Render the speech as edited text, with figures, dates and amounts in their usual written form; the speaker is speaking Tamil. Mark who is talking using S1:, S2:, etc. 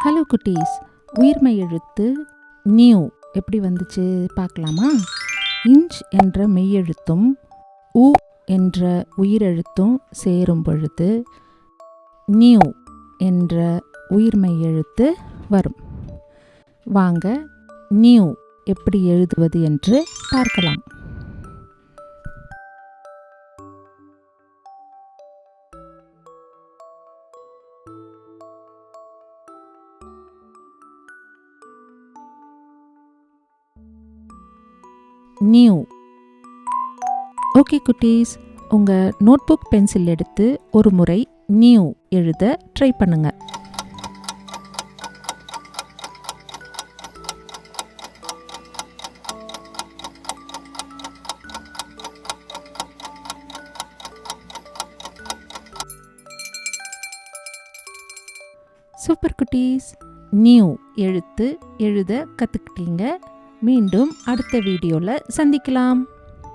S1: ஹலோ குட்டீஸ், உயிர்மை எழுத்து நியூ எப்படி வந்துச்சு பார்க்கலாமா? இன்ச் என்ற மெய்யெழுத்தும் உ என்ற உயிரெழுத்தும் சேரும் பொழுது நியூ என்ற உயிர்மை எழுத்து வரும். வாங்க நியூ எப்படி எழுதுவது என்று பார்க்கலாம். நியூ. ஓகே குட்டீஸ், உங்கள் நோட்புக் பென்சில் எடுத்து ஒரு முறை நியூ எழுத ட்ரை பண்ணுங்க. சூப்பர் குட்டீஸ், நியூ எழுத்து எழுத கற்றுக்கிட்டீங்க. மீண்டும் அடுத்த வீடியோவில் சந்திக்கலாம்.